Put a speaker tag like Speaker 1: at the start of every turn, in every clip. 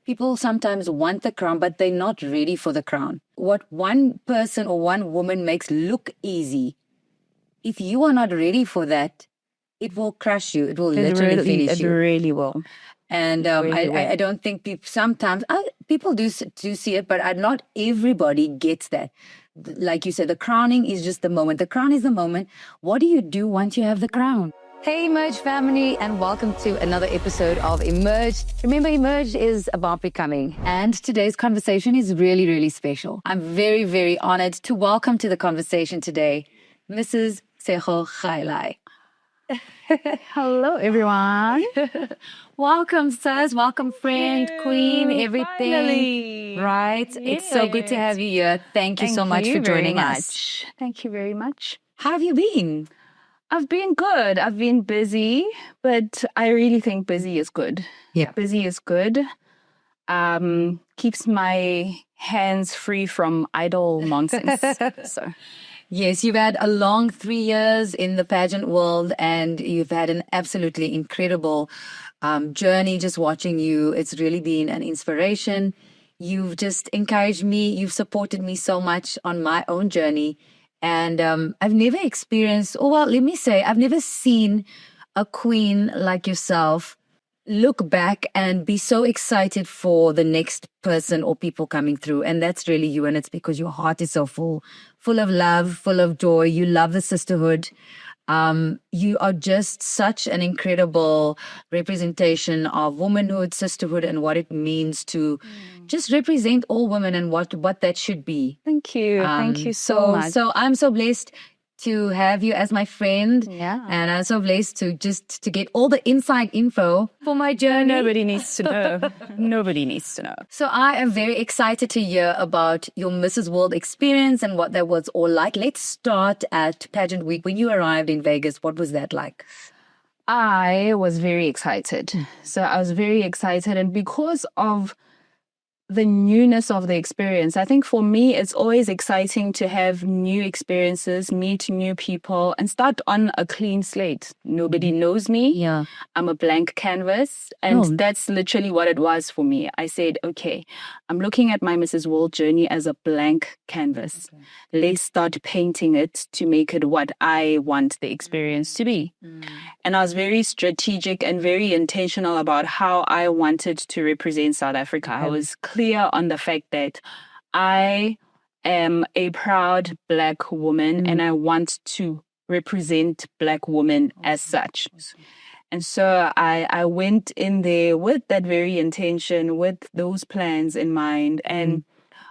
Speaker 1: people sometimes want the crown, but they're not ready for the crown. What one person or one woman makes look easy, if you are not ready for that, it will crush you. It will literally finish you.
Speaker 2: It really will.
Speaker 1: And I don't think people sometimes, people do see it, but not everybody gets that. Like you said, the crowning is just the moment. The crown is the moment. What do you do once you have the crown? Hey, Emerge family, and welcome to another episode of Emerge. Remember, Emerge is about becoming, and today's conversation is really, really special. I'm very, very honored to welcome to the conversation today, Mrs. Tshego Gaelae.
Speaker 2: Hello, everyone.
Speaker 1: Welcome, sirs. Welcome, friend, queen, everything.
Speaker 2: Finally.
Speaker 1: Right? Yes. It's so good to have you here. Thank you so much for joining us.
Speaker 2: Thank you very much.
Speaker 1: How have you been?
Speaker 2: I've been good. I've been busy, but I really think busy is good.
Speaker 1: Yeah.
Speaker 2: Busy is good. Keeps my hands free from idle nonsense. So.
Speaker 1: Yes, you've had a long 3 years in the pageant world, and you've had an absolutely incredible journey just watching you. It's really been an inspiration. You've just encouraged me. You've supported me so much on my own journey. And I've never experienced, let me say, I've never seen a queen like yourself look back and be so excited for the next person or people coming through. And that's really you. And it's because your heart is so full of love, full of joy. You love the sisterhood. You are just such an incredible representation of womanhood, sisterhood, and what it means to just represent all women and what that should be.
Speaker 2: Thank you. Thank you so much.
Speaker 1: So I'm so blessed to have you as my friend.
Speaker 2: Yeah.
Speaker 1: And I'm so blessed to get all the inside info for my journey.
Speaker 2: Nobody needs to know. Nobody needs to know.
Speaker 1: So I am very excited to hear about your Mrs. World experience and what that was all like. Let's start at pageant week. When you arrived in Vegas, what was that like?
Speaker 2: I was very excited. So I was very excited. And because of the newness of the experience, I think for me, it's always exciting to have new experiences, meet new people, and start on a clean slate. Nobody knows me.
Speaker 1: Yeah.
Speaker 2: I'm a blank canvas. And that's literally what it was for me. I said, okay, I'm looking at my Mrs. World journey as a blank canvas. Okay. Let's start painting it to make it what I want the experience to be. And I was very strategic and very intentional about how I wanted to represent South Africa. I was clear on the fact that I am a proud Black woman and I want to represent Black women as such. And so I went in there with that very intention, with those plans in mind. And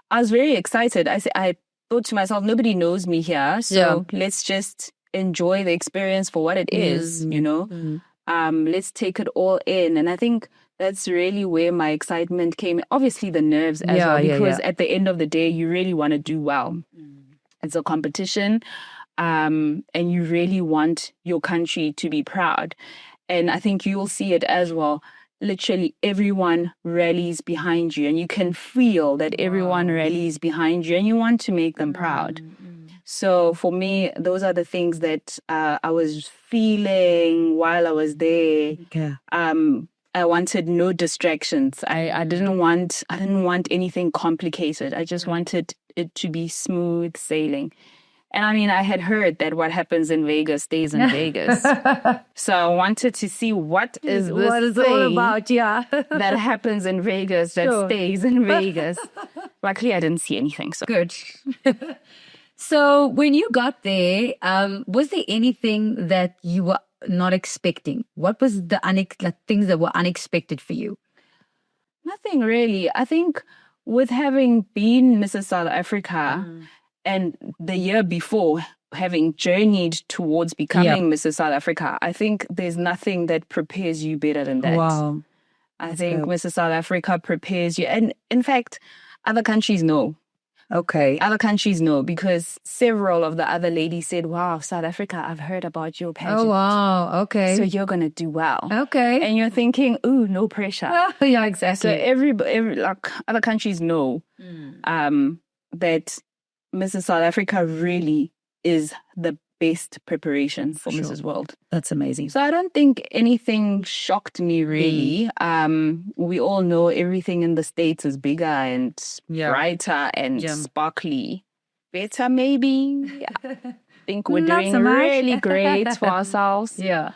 Speaker 2: I was very excited. I thought to myself, nobody knows me here. So let's just enjoy the experience for what it is, you know. Let's take it all in. And I think that's really where my excitement came. Obviously the nerves as well, because at the end of the day, you really want to do well. It's a competition, and you really want your country to be proud. And I think you'll see it as well. Literally everyone rallies behind you, and you can feel that everyone rallies behind you, and you want to make them proud. So for me, those are the things that I was feeling while I was there. Okay. I wanted no distractions. I didn't want anything complicated. I just wanted it to be smooth sailing. And I mean, I had heard that what happens in Vegas stays in Vegas. So I wanted to see what is
Speaker 1: all about,
Speaker 2: that happens in Vegas that stays in Vegas. Luckily, I didn't see anything. So
Speaker 1: good. So when you got there, was there anything that you were not expecting? What was the things that were unexpected for you?
Speaker 2: Nothing really. I think with having been Mrs. South Africa and the year before having journeyed towards becoming Mrs. South Africa, I think there's nothing that prepares you better than that.
Speaker 1: Wow.
Speaker 2: I think Mrs. South Africa prepares you. And in fact, other countries know.
Speaker 1: Okay.
Speaker 2: Other countries know, because several of the other ladies said, wow, South Africa, I've heard about your pageant.
Speaker 1: Oh, wow. Okay.
Speaker 2: So you're going to do well.
Speaker 1: Okay.
Speaker 2: And you're thinking, ooh, no pressure.
Speaker 1: Yeah, exactly.
Speaker 2: So every like, other countries know that Mrs. South Africa really is best preparation for
Speaker 1: Sure.
Speaker 2: Mrs. World.
Speaker 1: That's amazing.
Speaker 2: So I don't think anything shocked me really. We all know everything in the States is bigger and brighter and sparkly. Better maybe. I think we're
Speaker 1: Not
Speaker 2: doing
Speaker 1: so much.
Speaker 2: really great for ourselves.
Speaker 1: Yeah.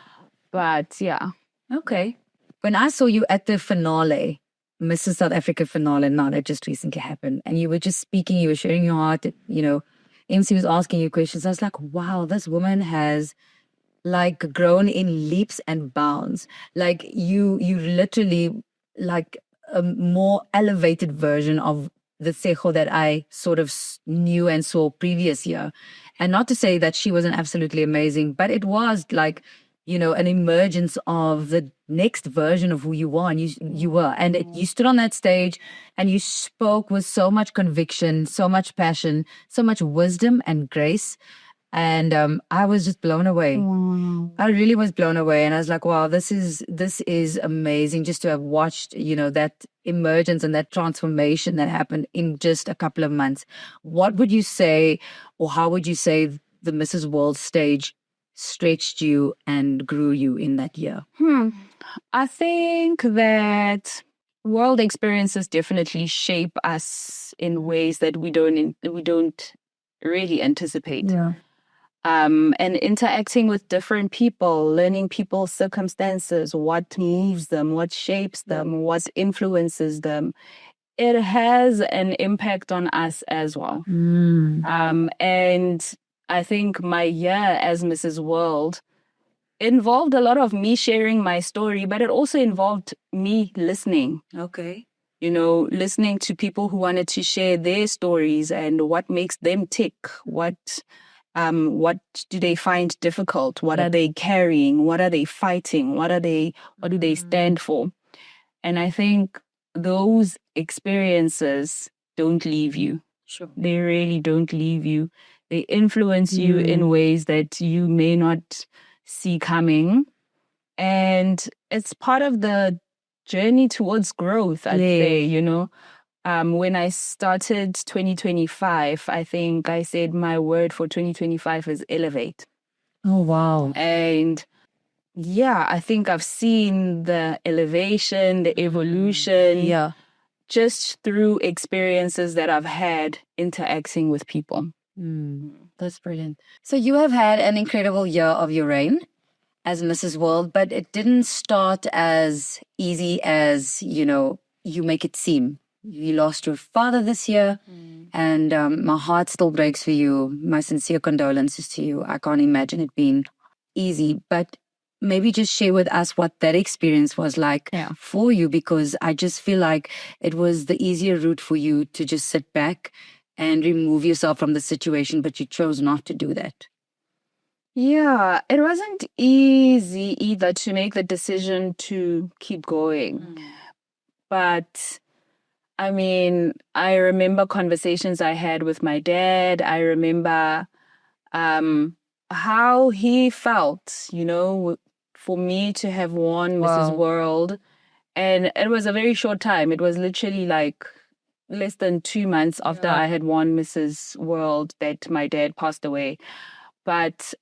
Speaker 2: But yeah.
Speaker 1: Okay. When I saw you at the finale, Mrs. South Africa finale, now that just recently happened, and you were just speaking, you were sharing your heart, you know, MC was asking you questions. I was like, wow, this woman has like grown in leaps and bounds. Like you literally like a more elevated version of the Tshego that I sort of knew and saw previous year. And not to say that she wasn't absolutely amazing, but it was like, you know, an emergence of the next version of who you are and you were. And you stood on that stage and you spoke with so much conviction, so much passion, so much wisdom and grace. And I was just blown away.
Speaker 2: Wow.
Speaker 1: I really was blown away. And I was like, wow, this is amazing just to have watched, you know, that emergence and that transformation that happened in just a couple of months. What would you say, or how would you say the Mrs. World stage stretched you and grew you in that year?
Speaker 2: I think that world experiences definitely shape us in ways that we don't really anticipate.
Speaker 1: Yeah.
Speaker 2: And interacting with different people, learning people's circumstances, what moves them, what shapes them, what influences them. It has an impact on us as well. And I think my year as Mrs. World involved a lot of me sharing my story, but it also involved me listening.
Speaker 1: Okay.
Speaker 2: You know, listening to people who wanted to share their stories and what makes them tick, what do they find difficult, what are they carrying, what are they fighting, what do they stand for. And I think those experiences don't leave you.
Speaker 1: Sure.
Speaker 2: They really don't leave you. They influence you in ways that you may not see coming. And it's part of the journey towards growth, I'd say, you know. When I started 2025, I think I said my word for 2025 is elevate.
Speaker 1: Oh, wow.
Speaker 2: And yeah, I think I've seen the elevation, the evolution, just through experiences that I've had interacting with people.
Speaker 1: That's brilliant. So you have had an incredible year of your reign as Mrs. World, but it didn't start as easy as, you know, you make it seem. You lost your father this year, and my heart still breaks for you. My sincere condolences to you. I can't imagine it being easy, but maybe just share with us what that experience was like for you, because I just feel like it was the easier route for you to just sit back and remove yourself from the situation, but you chose not to do that.
Speaker 2: Yeah, it wasn't easy either to make the decision to keep going. But I mean, I remember conversations I had with my dad. I remember how he felt, you know, for me to have won Mrs. World. And it was a very short time. It was literally like less than 2 months after I had won Mrs. World that my dad passed away. But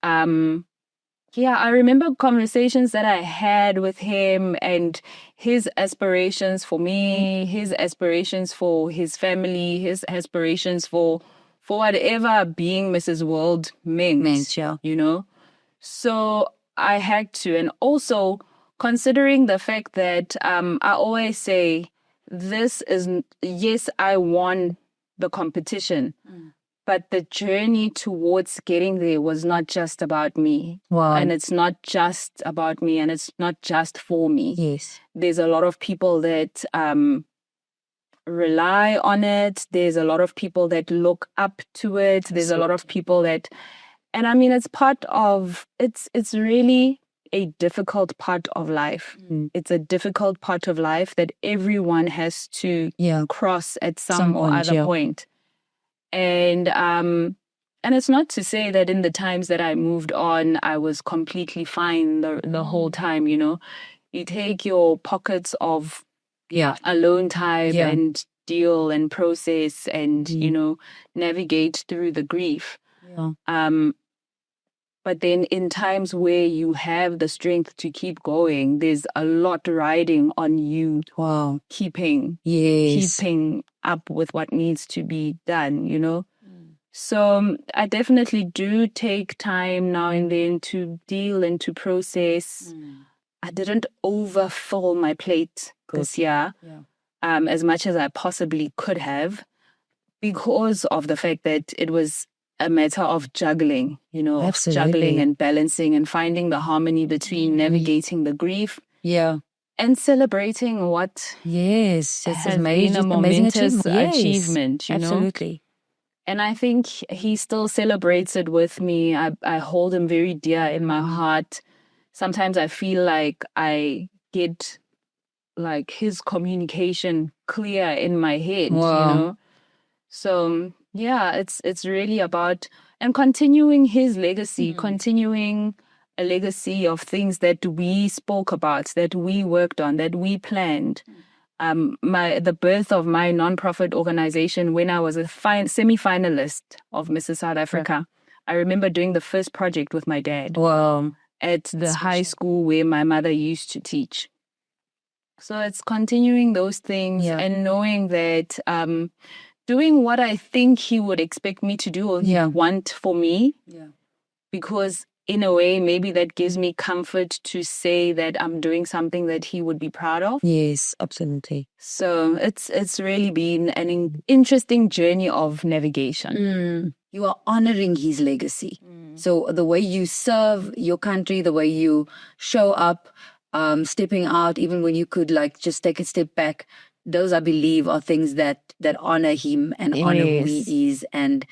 Speaker 2: yeah, I remember conversations that I had with him and his aspirations for me, his aspirations for his family, his aspirations for whatever being Mrs. World meant, you know. So I had to, and also considering the fact that I always say this is, yes, I won the competition, but the journey towards getting there was not just about me. And it's not just about me, and it's not just for me.
Speaker 1: Yes.
Speaker 2: There's a lot of people that rely on it. There's a lot of people that look up to it. There's a lot of people that, and I mean, it's part of, it's really a difficult part of life. It's a difficult part of life that everyone has to cross at some or other point. And it's not to say that in the times that I moved on, I was completely fine the whole time, you know. You take your pockets of alone time and deal and process and, you know, navigate through the grief. But then in times where you have the strength to keep going, there's a lot riding on you.
Speaker 1: Wow.
Speaker 2: Keeping up with what needs to be done, So I definitely do take time now and then to deal and to process. I didn't overfill my plate this year as much as I possibly could have, because of the fact that it was a matter of juggling, juggling and balancing and finding the harmony between navigating the grief and celebrating what
Speaker 1: has
Speaker 2: been a momentous achievement,
Speaker 1: Absolutely.
Speaker 2: And I think he still celebrates it with me. I hold him very dear in my heart. Sometimes I feel like I get like his communication clear in my head, So yeah, it's really about and continuing his legacy, continuing a legacy of things that we spoke about, that we worked on, that we planned. The birth of my nonprofit organization when I was a semi-finalist of Mrs. South Africa. I remember doing the first project with my dad.
Speaker 1: Wow.
Speaker 2: At the high school where my mother used to teach. So it's continuing those things and knowing that doing what I think he would expect me to do or he want for me. Because in a way, maybe that gives me comfort to say that I'm doing something that he would be proud of.
Speaker 1: Yes, absolutely.
Speaker 2: So it's really been an interesting journey of navigation.
Speaker 1: You are honoring his legacy. So the way you serve your country, the way you show up, stepping out, even when you could like just take a step back, those I believe are things that honor him and honor who he is, and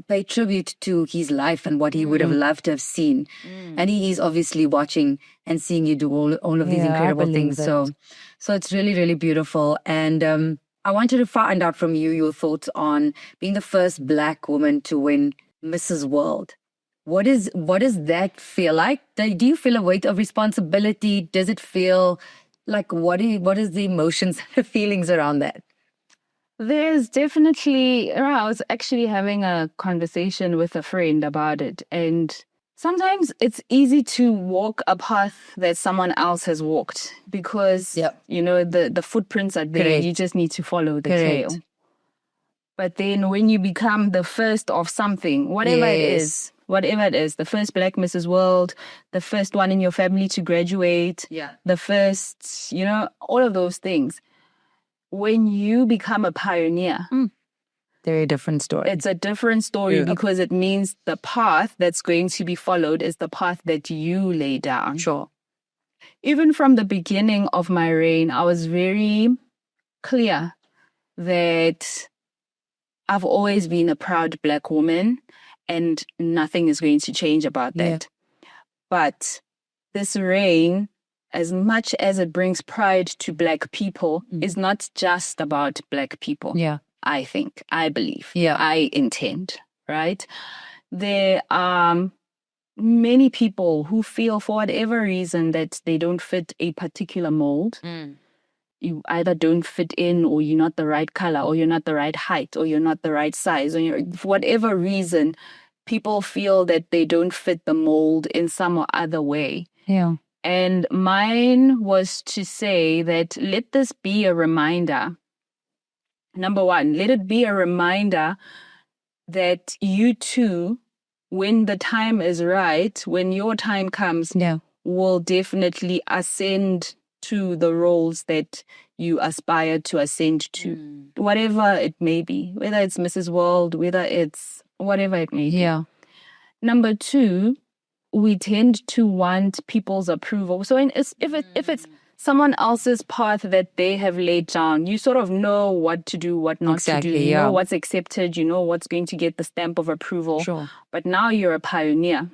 Speaker 1: pay tribute to his life and what he would have loved to have seen. And he is obviously watching and seeing you do all of these incredible things. So it's really, really beautiful. And I wanted to find out from you your thoughts on being the first Black woman to win Mrs. World. What does that feel like? Do you feel a weight of responsibility? Does it feel like what is the emotions and the feelings around that?
Speaker 2: There's definitely, I was actually having a conversation with a friend about it. And sometimes it's easy to walk a path that someone else has walked because, the footprints are there. Correct. You just need to follow the trail. But then when you become the first of something, whatever it is, the first Black Mrs. World, the first one in your family to graduate, the first, all of those things. When you become a pioneer,
Speaker 1: very different story.
Speaker 2: It's a different story because it means the path that's going to be followed is the path that you lay down.
Speaker 1: Sure.
Speaker 2: Even from the beginning of my reign, I was very clear that I've always been a proud Black woman and nothing is going to change about that. But this reign, as much as it brings pride to Black people, is not just about Black people. I believe. I intend, right? There are many people who feel for whatever reason that they don't fit a particular mold. You either don't fit in, or you're not the right color, or you're not the right height, or you're not the right size, or for whatever reason, people feel that they don't fit the mold in some or other way. And mine was to say that let this be a reminder. Number one, let it be a reminder that you too, when the time is right, when your time comes, will definitely ascend to the roles that you aspire to ascend to, whatever it may be, whether it's Mrs. World, whether it's whatever it may be. Number two, we tend to want people's approval. So if it's someone else's path that they have laid down, you sort of know what to do, what not to do. You know what's accepted, you know what's going to get the stamp of approval.
Speaker 1: Sure.
Speaker 2: But now you're a pioneer.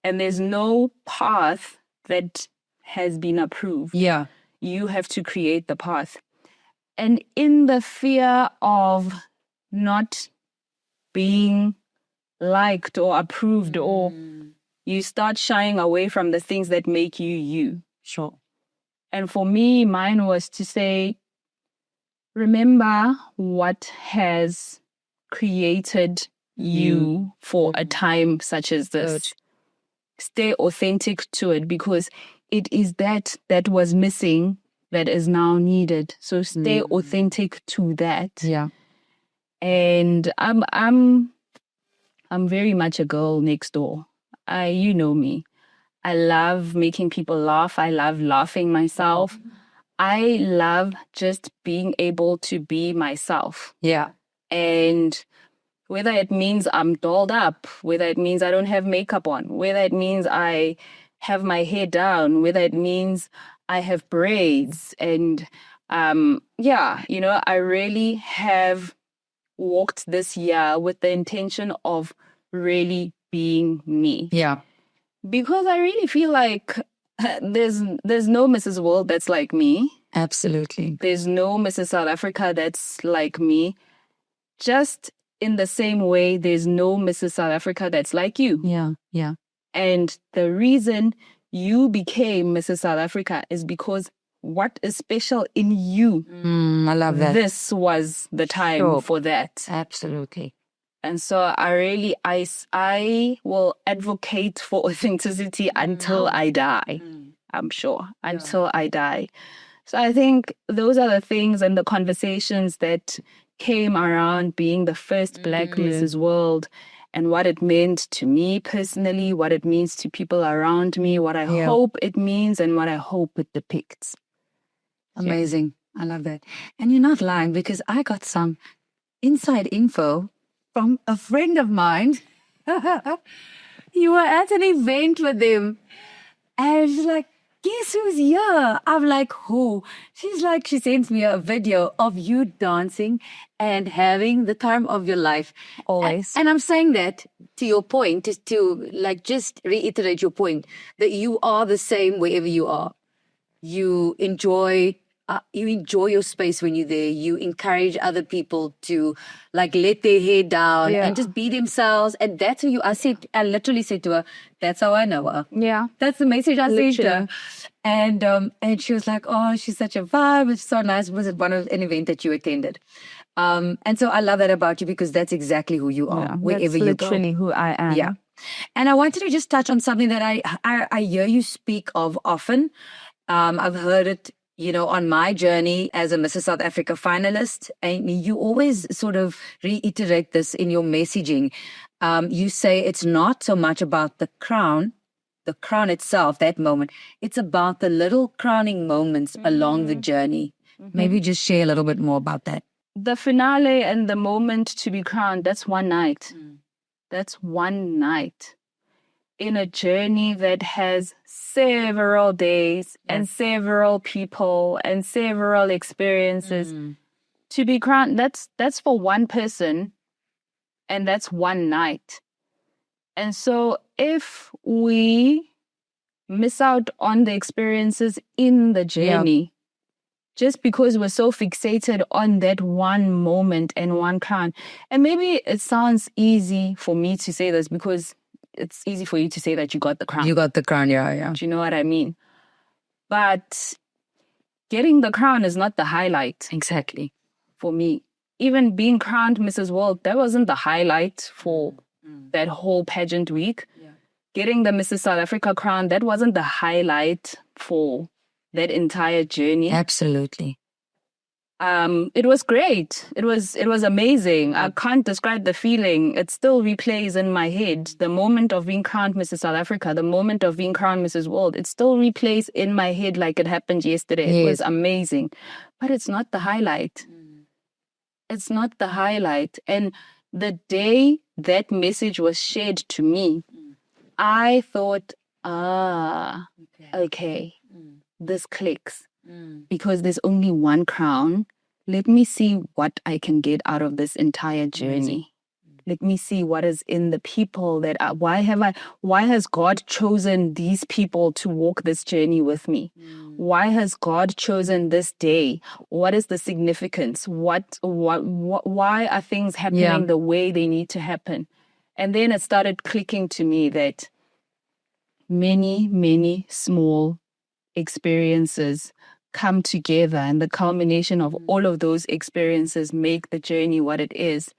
Speaker 2: And there's no path that has been approved. You have to create the path. And in the fear of not being liked or approved, or you start shying away from the things that make you you.
Speaker 1: Sure.
Speaker 2: And for me, mine was to say, remember what has created you for a time such as this. Stay authentic to it, because it is that was missing that is now needed. So stay authentic to that.
Speaker 1: Yeah.
Speaker 2: And I'm very much a girl next door. You know me. I love making people laugh. I love laughing myself. I love just being able to be myself.
Speaker 1: Yeah.
Speaker 2: And whether it means I'm dolled up, whether it means I don't have makeup on, whether it means I have my hair down, whether it means I have braids. And I really have walked this year with the intention of really being me.
Speaker 1: Yeah.
Speaker 2: Because I really feel like there's no Mrs. World that's like me.
Speaker 1: Absolutely.
Speaker 2: There's no Mrs. South Africa that's like me. Just in the same way, there's no Mrs. South Africa that's like you.
Speaker 1: Yeah, yeah.
Speaker 2: And the reason you became Mrs. South Africa is because what is special in you.
Speaker 1: I love that.
Speaker 2: This was the time for that.
Speaker 1: Absolutely.
Speaker 2: And so I will advocate for authenticity until I die. I'm sure. Until I die. So I think those are the things and the conversations that came around being the first Black Mrs. World, and what it meant to me personally, what it means to people around me, what I hope it means, and what I hope it depicts.
Speaker 1: Amazing. I love that. And you're not lying, because I got some inside info from a friend of mine. You were at an event with him. And she's like, guess who's here? I'm like, who? She's like, she sends me a video of you dancing and having the time of your life.
Speaker 2: Always.
Speaker 1: And I'm saying that to your point, just reiterate your point, that you are the same wherever you are. You enjoy your space when you're there. You encourage other people to let their hair down and just be themselves. And that's who you are. I literally said to her, that's how I know her.
Speaker 2: Yeah.
Speaker 1: That's the message I sent her. And she was like, oh, she's such a vibe. It's so nice. Was it an event that you attended? And so I love that about you, because that's exactly who you are, wherever you go.
Speaker 2: That's literally who I am.
Speaker 1: Yeah. And I wanted to just touch on something that I hear you speak of often. I've heard it, on my journey as a Mrs. South Africa finalist, and you always sort of reiterate this in your messaging. You say it's not so much about the crown itself, that moment. It's about the little crowning moments along the journey. Maybe just share a little bit more about that.
Speaker 2: The finale and the moment to be crowned, that's one night. That's one night in a journey that has several days and several people and several experiences. To be crowned, that's for one person, and that's one night. And so if we miss out on the experiences in the journey, just because we're so fixated on that one moment and one crown. And maybe it sounds easy for me to say this, because it's easy for you to say that you got the crown.
Speaker 1: You got the crown, yeah.
Speaker 2: Do you know what I mean? But getting the crown is not the highlight.
Speaker 1: Exactly.
Speaker 2: For me. Even being crowned Mrs. World, that wasn't the highlight for that whole pageant week. Yeah. Getting the Mrs. South Africa crown, that wasn't the highlight for that entire journey.
Speaker 1: Absolutely.
Speaker 2: It was great. It was amazing. I can't describe the feeling. It still replays in my head. The moment of being crowned Mrs. South Africa, the moment of being crowned Mrs. World, it still replays in my head like it happened yesterday. Yes. It was amazing. But it's not the highlight. It's not the highlight. And the day that message was shared to me, I thought, okay. This clicks, because there's only one crown. Let me see what I can get out of this entire journey. Let me see what is in the people that why has God chosen these people to walk this journey with me? Why has God chosen this day? What is the significance? Why are things happening the way they need to happen? And then it started clicking to me that many, many small experiences come together, and the culmination of all of those experiences make the journey what it is.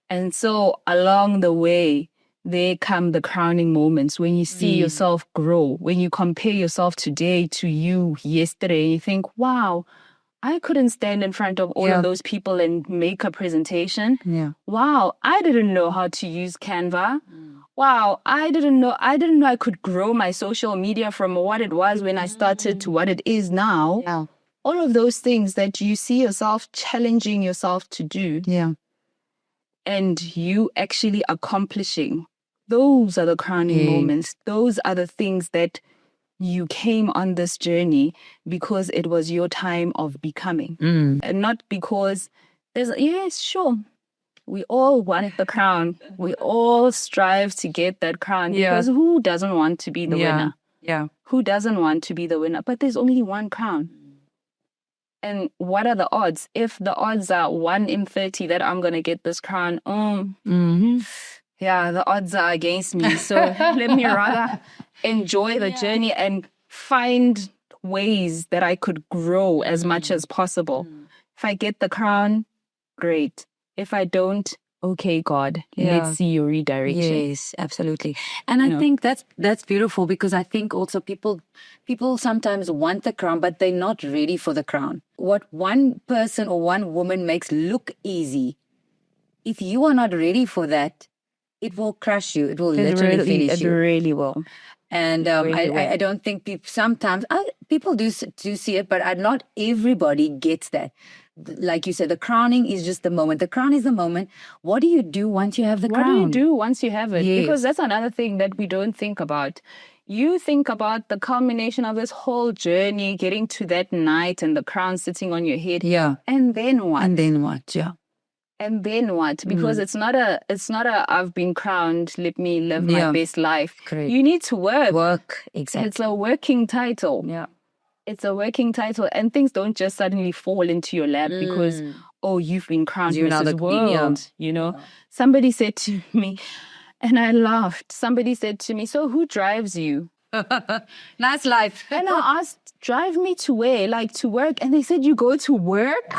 Speaker 2: And so along the way, there come the crowning moments when you see yourself grow, when you compare yourself today to you yesterday, you think, wow, I couldn't stand in front of all of those people and make a presentation. Wow, I didn't know how to use Canva. Wow, I didn't know I could grow my social media from what it was when I started to what it is now. All of those things that you see yourself challenging yourself to do. And you actually accomplishing. Those are the crowning moments. Those are the things that you came on this journey because it was your time of becoming. And not because yes, sure. We all want the crown. We all strive to get that crown because who doesn't want to be the winner? Who doesn't want to be the winner? But there's only one crown. And what are the odds? If the odds are 1 in 30 that I'm going to get this crown, the odds are against me. So let me rather enjoy the journey and find ways that I could grow as much as possible. If I get the crown, great. If I don't, okay, God, let's see your redirection.
Speaker 1: Yes, absolutely. And I think that's beautiful because I think also people sometimes want the crown, but they're not ready for the crown. What one person or one woman makes look easy, if you are not ready for that, it will crush you. It will literally finish you.
Speaker 2: It really will.
Speaker 1: And I don't think sometimes people do see it, but not everybody gets that. Like you said, the crowning is just the moment. The crown is the moment. What do you do once you have the crown?
Speaker 2: What do you do once you have it? Because that's another thing that we don't think about. You think about the culmination of this whole journey, getting to that night and the crown sitting on your head. And then what?
Speaker 1: And then what?
Speaker 2: And then what? Because it's not a I've been crowned, let me live my best life.
Speaker 1: Correct.
Speaker 2: You need to work.
Speaker 1: Exactly.
Speaker 2: It's a working title. It's a working title, and things don't just suddenly fall into your lap because, you've been crowned Mrs. World. You know, somebody said to me, and I laughed. Somebody said to me, "So who drives you?"
Speaker 1: Nice life.
Speaker 2: And I asked, "Drive me to where? Like to work?" And they said, "You go to work?"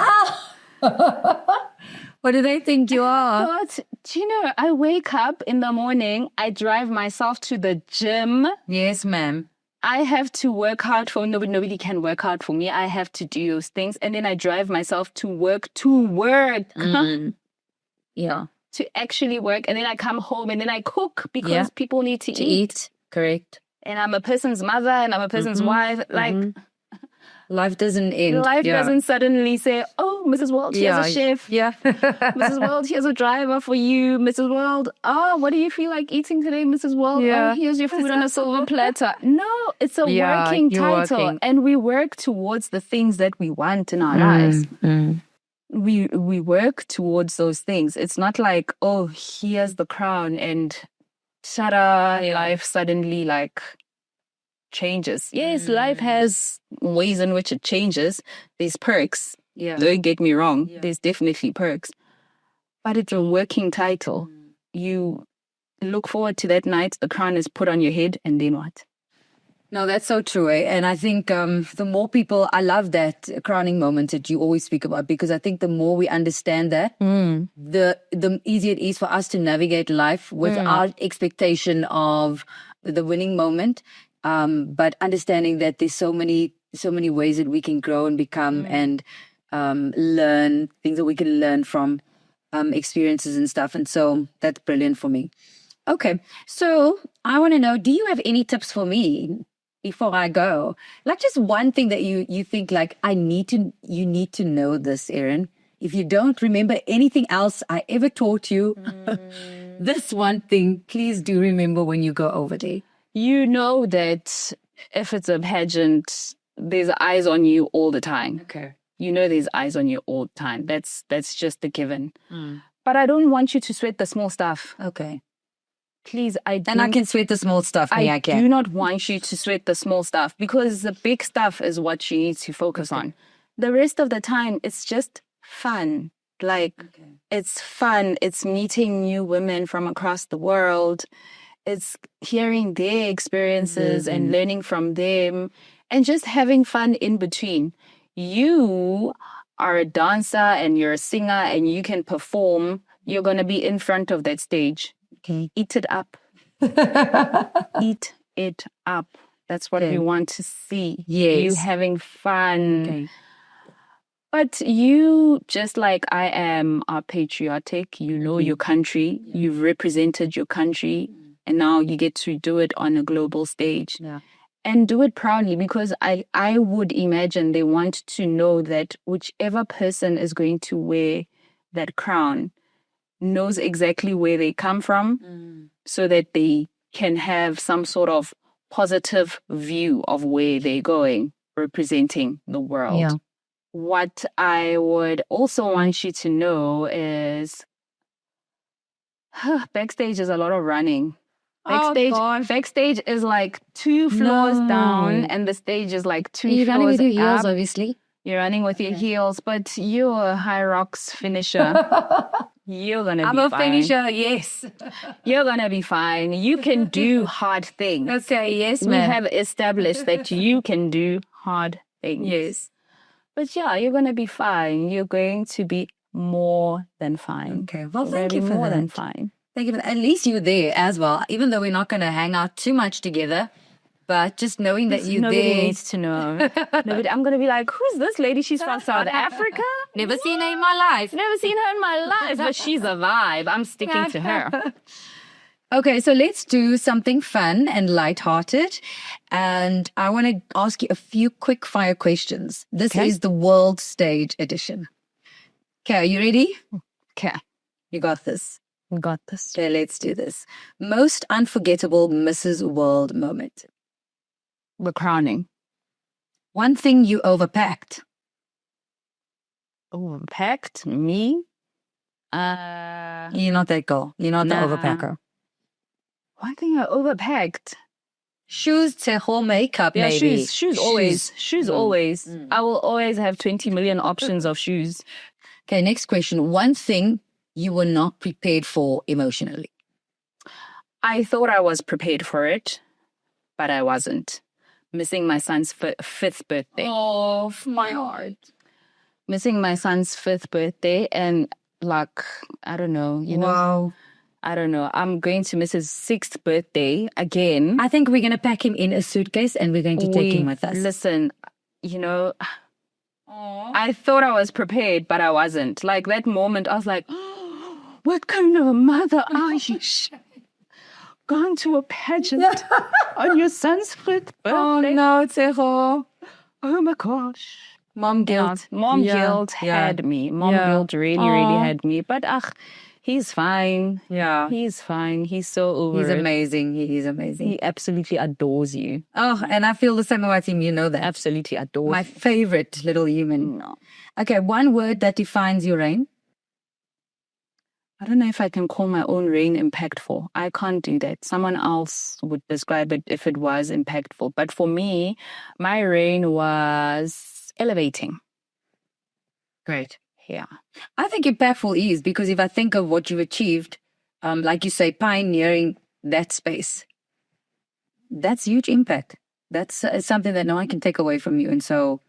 Speaker 1: What do they think you are?
Speaker 2: But do you know, I wake up in the morning, I drive myself to the gym.
Speaker 1: Yes, ma'am.
Speaker 2: I have to work hard for nobody can work hard for me. I have to do those things. And then I drive myself to work. To actually work. And then I come home and then I cook because people need to eat.
Speaker 1: Correct.
Speaker 2: And I'm a person's mother and I'm a person's wife. Like
Speaker 1: life doesn't end.
Speaker 2: Life doesn't suddenly say, "Oh, Mrs. World, here's a chef. Mrs. World, here's a driver for you. Mrs. World, what do you feel like eating today, Mrs. World? Here's your food on a silver platter." No, it's a working title. And we work towards the things that we want in our lives. We work towards those things. It's not like, "Oh, here's the crown," and ta-da, life suddenly like changes. Yes, life has ways in which it changes. There's perks. Don't get me wrong. There's definitely perks. But it's a working title. You look forward to that night, the crown is put on your head, and then what?
Speaker 1: No, that's so true. And I think the more people, I love that crowning moment that you always speak about, because I think the more we understand that, the easier it is for us to navigate life without expectation of the winning moment. But understanding that there's so many ways that we can grow and become and learn things that we can learn from experiences and stuff. And so that's brilliant for me. Okay. So I want to know, do you have any tips for me before I go? Like just one thing that you think like, you need to know this, Erin. If you don't remember anything else I ever taught you, this one thing, please do remember when you go over there.
Speaker 2: You know that if it's a pageant, there's eyes on you all the time.
Speaker 1: Okay.
Speaker 2: You know there's eyes on you all the time. That's just a given. But I don't want you to sweat the small stuff.
Speaker 1: Okay.
Speaker 2: Please,
Speaker 1: I can sweat the small stuff.
Speaker 2: I do not want you to sweat the small stuff because the big stuff is what you need to focus on. The rest of the time, it's just fun. It's fun. It's meeting new women from across the world. It's hearing their experiences and learning from them and just having fun in between. You are a dancer and you're a singer and you can perform You're going to be in front of that stage.
Speaker 1: Okay.
Speaker 2: Eat it up. Eat it up. That's what we want to see.
Speaker 1: Yes.
Speaker 2: You having fun.
Speaker 1: Okay.
Speaker 2: But you, just like I am, are patriotic. You know your country. You've represented your country. And now you get to do it on a global stage.
Speaker 1: Yeah.
Speaker 2: And do it proudly, because I would imagine they want to know that whichever person is going to wear that crown knows exactly where they come from, so that they can have some sort of positive view of where they're going, representing the world.
Speaker 1: Yeah.
Speaker 2: What I would also want you to know is backstage is a lot of running. Backstage is like 2 floors down, and the stage is like 2
Speaker 1: You're
Speaker 2: floors
Speaker 1: running with your heels,
Speaker 2: up.
Speaker 1: obviously.
Speaker 2: You're running with your heels, but you're a high rocks finisher. You're gonna be fine.
Speaker 1: I'm a finisher, yes.
Speaker 2: You're gonna be fine. You can do hard things.
Speaker 1: Let's say yes,
Speaker 2: We
Speaker 1: ma'am.
Speaker 2: have established that you can do hard things.
Speaker 1: Yes.
Speaker 2: But yeah, you're gonna be fine. You're going to be more than fine.
Speaker 1: Okay. Well,
Speaker 2: You're
Speaker 1: thank
Speaker 2: gonna
Speaker 1: you
Speaker 2: be
Speaker 1: for
Speaker 2: more
Speaker 1: that.
Speaker 2: than fine.
Speaker 1: Thank you for that. At least you're there as well, even though we're not going to hang out too much together. But just knowing that you're
Speaker 2: Nobody
Speaker 1: there.
Speaker 2: needs to know. I'm gonna be like, who's this lady? She's from South Africa.
Speaker 1: Never seen her in my life.
Speaker 2: Never seen her in my life, but she's a vibe. I'm sticking to her.
Speaker 1: Okay, so let's do something fun and lighthearted. And I want to ask you a few quick fire questions. This is the World Stage edition. Okay, are you ready?
Speaker 2: Okay,
Speaker 1: You got this.
Speaker 2: we got this.
Speaker 1: Okay, let's do this. Most unforgettable Mrs. World moment.
Speaker 2: The crowning.
Speaker 1: One thing you overpacked.
Speaker 2: Overpacked? Me?
Speaker 1: You're not that girl. You're not the
Speaker 2: Nah.
Speaker 1: overpacker.
Speaker 2: One thing I overpacked.
Speaker 1: Shoes, Tshego, makeup,
Speaker 2: Yeah,
Speaker 1: maybe.
Speaker 2: shoes always. Shoes always.
Speaker 1: Mm.
Speaker 2: I will always have 20 million options of shoes.
Speaker 1: Okay, next question. One thing you were not prepared for emotionally.
Speaker 2: I thought I was prepared for it, but I wasn't. Missing my son's fifth birthday.
Speaker 1: Oh, my heart.
Speaker 2: Missing my son's 5th birthday, and like, I don't know, you know.
Speaker 1: Wow.
Speaker 2: I don't know. I'm going to miss his 6th birthday again.
Speaker 1: I think we're going to pack him in a suitcase and we're going to take him with us.
Speaker 2: Listen, you know, I thought I was prepared, but I wasn't. Like that moment, I was like, oh, what kind of a mother are you? Gone to a pageant on your son's 5th birthday.
Speaker 1: Oh, no, Tshego.
Speaker 2: Oh my gosh.
Speaker 1: Mom guilt.
Speaker 2: Mom guilt had me. Mom guilt really had me. But he's fine.
Speaker 1: Yeah.
Speaker 2: He's fine. He's so over
Speaker 1: He's
Speaker 2: it.
Speaker 1: amazing. He's amazing.
Speaker 2: He absolutely adores you.
Speaker 1: Oh, and I feel the same about him. You know that.
Speaker 2: Absolutely adores
Speaker 1: My favorite little human.
Speaker 2: No.
Speaker 1: Okay, one word that defines your reign.
Speaker 2: I don't know if I can call my own reign impactful. I can't do that. Someone else would describe it if it was impactful. But for me, my reign was elevating.
Speaker 1: Great.
Speaker 2: Yeah.
Speaker 1: I think impactful is because if I think of what you've achieved, like you say, pioneering that space, that's huge impact. That's something that no one can take away from you. And so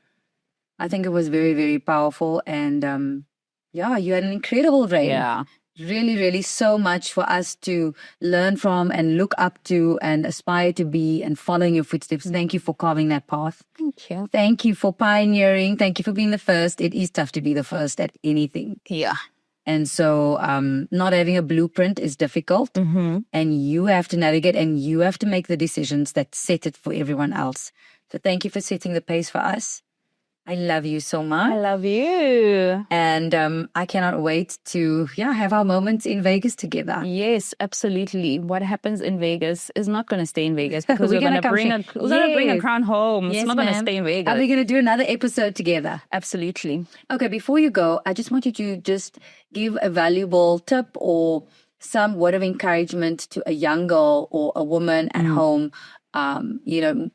Speaker 1: I think it was very, very powerful. And yeah, you had an incredible reign.
Speaker 2: Yeah.
Speaker 1: Really, really so much for us to learn from and look up to and aspire to be and following your footsteps. Thank you for carving that path.
Speaker 2: Thank you.
Speaker 1: Thank you for pioneering. Thank you for being the first. It is tough to be the first at anything.
Speaker 2: Yeah.
Speaker 1: And so not having a blueprint is difficult.
Speaker 2: Mm-hmm.
Speaker 1: And you have to navigate and you have to make the decisions that set it for everyone else. So thank you for setting the pace for us. I love you so much.
Speaker 2: I love you.
Speaker 1: And I cannot wait to have our moments in Vegas together.
Speaker 2: Yes, absolutely. What happens in Vegas is not going to stay in Vegas because
Speaker 1: We're
Speaker 2: we're going to bring a crown home.
Speaker 1: Yes,
Speaker 2: it's not going to
Speaker 1: ma'am.
Speaker 2: stay in Vegas.
Speaker 1: Are we going to do another episode together?
Speaker 2: Absolutely.
Speaker 1: Okay, before you go, I just want you to just give a valuable tip or some word of encouragement to a young girl or a woman at home.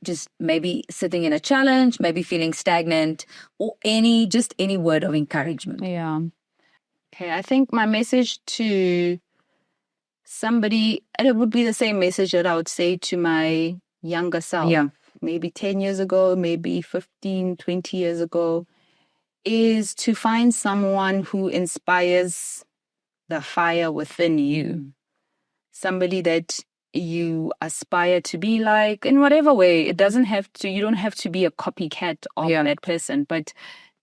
Speaker 1: Just maybe sitting in a challenge, maybe feeling stagnant, or any word of encouragement.
Speaker 2: Yeah. Okay, I think my message to somebody, and it would be the same message that I would say to my younger self.
Speaker 1: Yeah.
Speaker 2: Maybe 10 years ago, maybe 15, 20 years ago, is to find someone who inspires the fire within you. Somebody that you aspire to be like in whatever way. You don't have to be a copycat of that person, but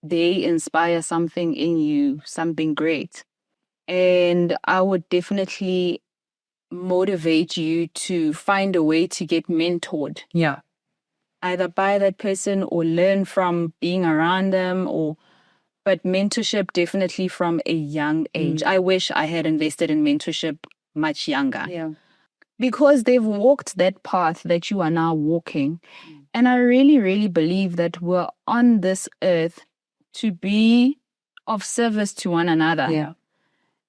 Speaker 2: they inspire something in you, something great. And I would definitely motivate you to find a way to get mentored.
Speaker 1: Yeah.
Speaker 2: Either by that person or learn from being around them, but mentorship definitely from a young age. I wish I had invested in mentorship much younger.
Speaker 1: Yeah.
Speaker 2: Because they've walked that path that you are now walking. And I really, really believe that we're on this earth to be of service to one another.
Speaker 1: Yeah.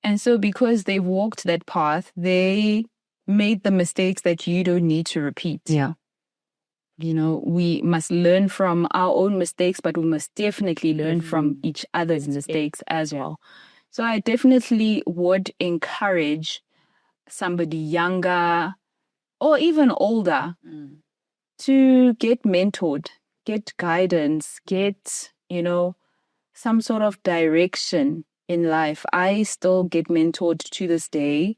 Speaker 2: And so because they've walked that path, they made the mistakes that you don't need to repeat.
Speaker 1: Yeah.
Speaker 2: You know, we must learn from our own mistakes, but we must definitely learn from each other's mistakes as well. So I definitely would encourage somebody younger or even older to get mentored, get guidance, get, some sort of direction in life. I still get mentored to this day,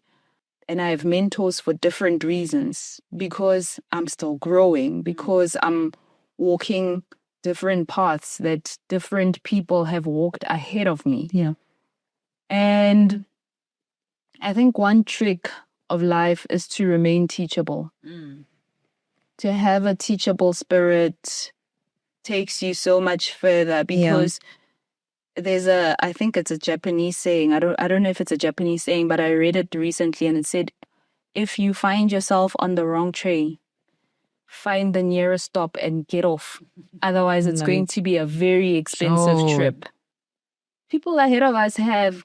Speaker 2: and I have mentors for different reasons, because I'm still growing, because I'm walking different paths that different people have walked ahead of me.
Speaker 1: Yeah.
Speaker 2: And I think one trick of life is to remain teachable. To have a teachable spirit takes you so much further, because there's I think it's a Japanese saying. I don't know if it's a Japanese saying, but I read it recently and it said, if you find yourself on the wrong train, find the nearest stop and get off. Otherwise, it's going to be a very expensive trip. People ahead of us have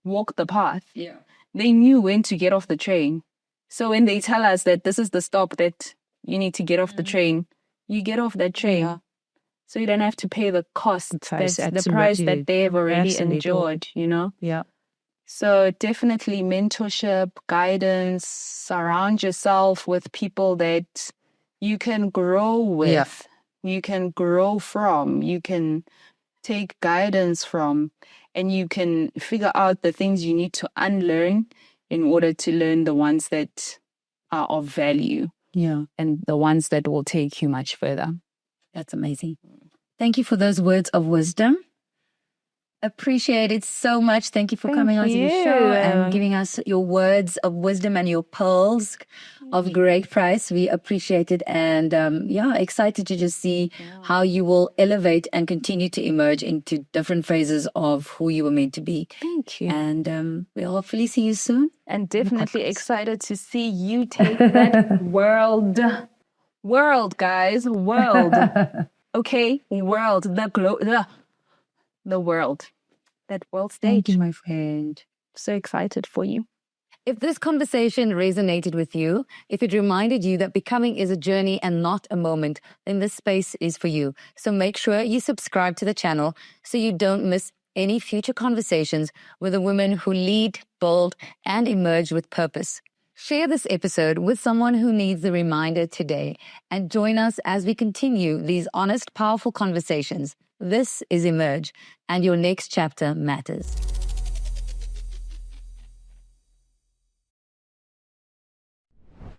Speaker 2: walked the path.
Speaker 1: Yeah.
Speaker 2: They knew when to get off the train. So when they tell us that this is the stop that you need to get off the train, you get off that train. Yeah. So you don't have to pay the cost, the price that they have already endured,
Speaker 1: Yeah.
Speaker 2: So definitely mentorship, guidance, surround yourself with people that you can grow with, you can grow from, you can take guidance from, and you can figure out the things you need to unlearn in order to learn the ones that are of value.
Speaker 1: Yeah.
Speaker 2: And the ones that will take you much further.
Speaker 1: That's amazing. Thank you for those words of wisdom. Appreciate it so much. Thank you for coming onto the show and giving us your words of wisdom and your pearls of great price. We appreciate it, and excited to just see how you will elevate and continue to emerge into different phases of who you were meant to be.
Speaker 2: Thank you.
Speaker 1: And we'll hopefully see you soon.
Speaker 2: And definitely excited to see you take that world, guys, world. Okay, world, the world, that world stage.
Speaker 1: Thank you, my friend.
Speaker 2: So excited for you.
Speaker 1: If this conversation resonated with you, if it reminded you that becoming is a journey and not a moment, then this space is for you. So make sure you subscribe to the channel so you don't miss any future conversations with the women who lead, build, and emerge with purpose. Share this episode with someone who needs the reminder today, and join us as we continue these honest, powerful conversations. This is Emerge, and your next chapter matters.